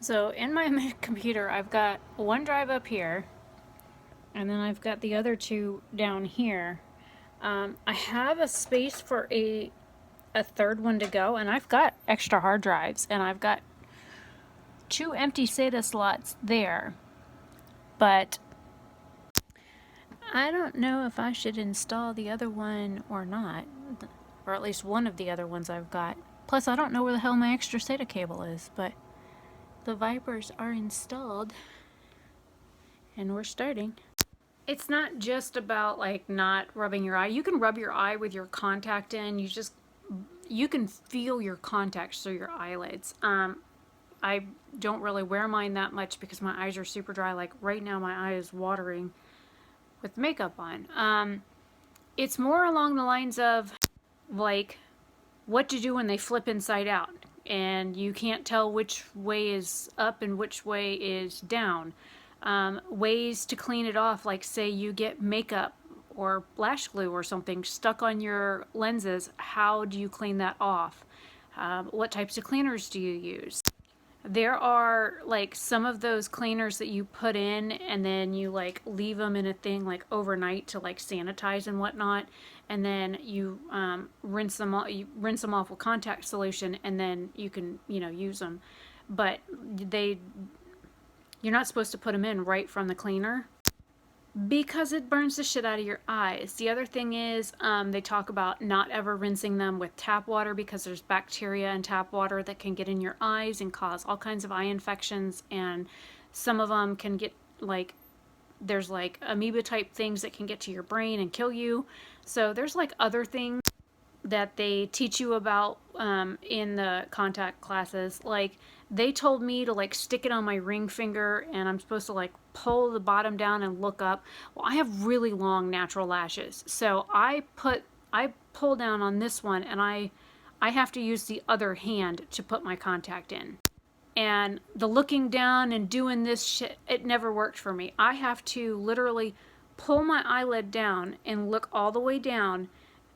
So in my computer, I've got one drive up here, and then I've got the other two down here. I have a space for a third one to go, and I've got extra hard drives, and I've got two empty SATA slots there. But I don't know if I should install the other one or not, or at least one of the other ones I've got. Plus, I don't know where the hell my extra SATA cable is, but the Vipers are installed, and we're starting. It's not just about like not rubbing your eye. You can rub your eye with your contact in. You can feel your contacts through your eyelids. I don't really wear mine that much because my eyes are super dry. Like right now, my eye is watering with makeup on. It's more along the lines of like what to do when they flip inside out and you can't tell which way is up and which way is down. Ways to clean it off, like say you get makeup or lash glue or something stuck on your lenses, how do you clean that off? What types of cleaners do you use? There are like some of those cleaners that you put in and then you like leave them in a thing like overnight to like sanitize and whatnot, and then you rinse them off with contact solution, and then you can use them. But they you're not supposed to put them in right from the cleaner because it burns the shit out of your eyes. The other thing is, they talk about not ever rinsing them with tap water because there's bacteria in tap water that can get in your eyes and cause all kinds of eye infections, and some of them can get like, there's like amoeba type things that can get to your brain and kill you. So there's like other things that they teach you about in the contact classes. Like they told me to like stick it on my ring finger and I'm supposed to like pull the bottom down and look up. Well, I have really long natural lashes, so I pull down on this one, and I have to use the other hand to put my contact in. And the looking down and doing this shit, it never worked for me. I have to literally pull my eyelid down and look all the way down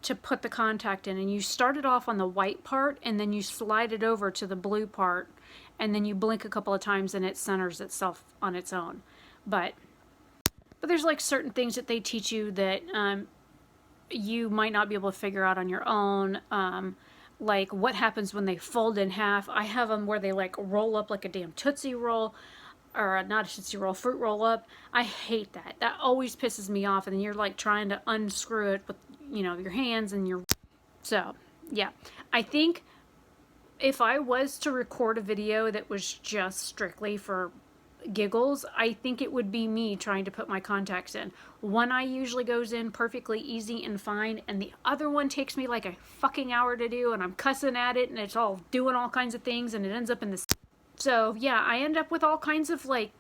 to put the contact in. And you start it off on the white part and then you slide it over to the blue part, and then you blink a couple of times and it centers itself on its own. But there's like certain things that they teach you that you might not be able to figure out on your own. Like what happens when they fold in half. I have them where they like roll up like a damn Tootsie Roll, or not a Tootsie Roll, fruit roll up. I hate that. That always pisses me off, and then you're like trying to unscrew it with your hands and your. So yeah, I think if I was to record a video that was just strictly for giggles, I think it would be me trying to put my contacts in. One eye usually goes in perfectly easy and fine, and the other one takes me like a fucking hour to do, and I'm cussing at it, and it's all doing all kinds of things, and it ends up in this. So yeah, I end up with all kinds of like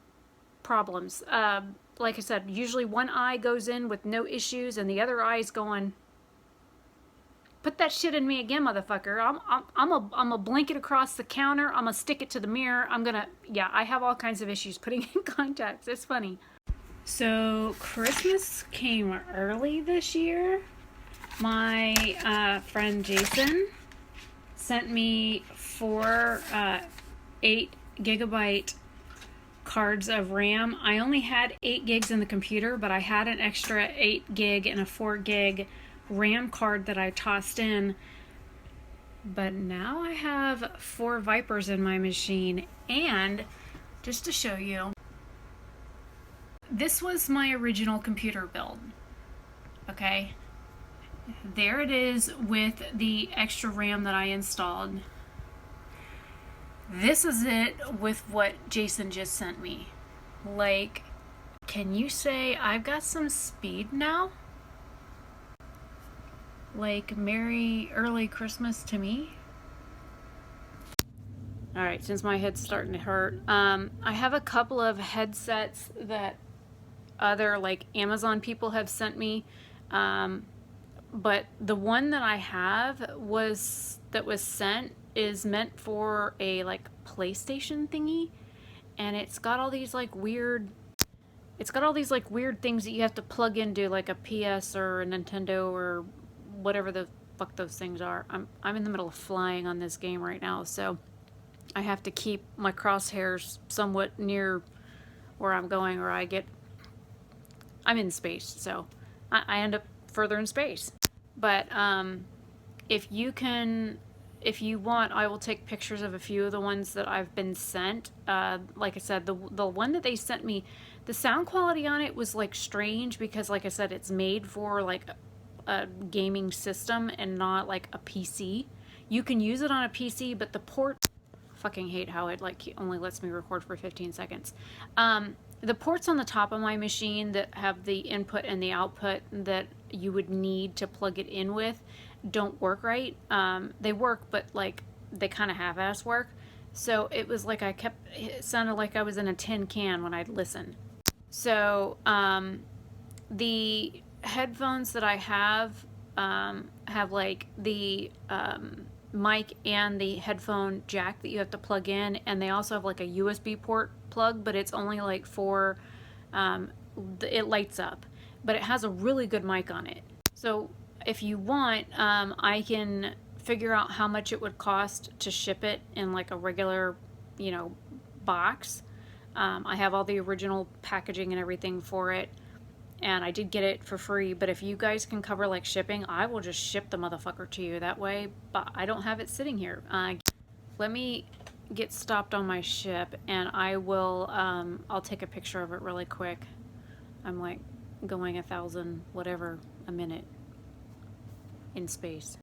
problems. Like I said, usually one eye goes in with no issues, and the other eye's going, put that shit in me again, motherfucker. I'm a blink it across the counter. I'm gonna stick it to the mirror. Yeah, I have all kinds of issues putting in contacts. It's funny. So Christmas came early this year. My friend Jason sent me four 8 GB cards of RAM. I only had 8 gigs in the computer, but I had an extra 8 gig and a 4 gig RAM card that I tossed in. But now I have 4 Vipers in my machine, and just to show you, this was my original computer build. Okay, there it is with the extra RAM that I installed. This is it with what Jason just sent me. Like, can you say I've got some speed now? Like, Merry Early Christmas to me? Alright, since my head's starting to hurt, I have a couple of headsets that other, like, Amazon people have sent me, but the one that I have that was sent is meant for a, like, PlayStation thingy, and it's got all these, like, weird things that you have to plug into, like a PS or a Nintendo or whatever the fuck those things are. I'm in the middle of flying on this game right now, so I have to keep my crosshairs somewhat near where I'm going, or I'm in space, so I end up further in space. But if you can, if you want, I will take pictures of a few of the ones that I've been sent. Like I said, the one that they sent me, the sound quality on it was like strange because, like I said, it's made for like a gaming system and not like a PC. You can use it on a PC, but the port, fucking hate how it like only lets me record for 15 seconds. The ports on the top of my machine that have the input and the output that you would need to plug it in with don't work right. They work, but like they kind of half-ass work. So it was like it sounded like I was in a tin can when I'd listen. So the headphones that I have like the mic and the headphone jack that you have to plug in, and they also have like a USB port plug, but it's only like for it lights up, but it has a really good mic on it. So if you want, I can figure out how much it would cost to ship it in like a regular, box. I have all the original packaging and everything for it, and I did get it for free. But if you guys can cover like shipping, I will just ship the motherfucker to you that way. But I don't have it sitting here. Let me get stopped on my ship, and I will. I'll take a picture of it really quick. I'm like going 1,000 whatever a minute in space.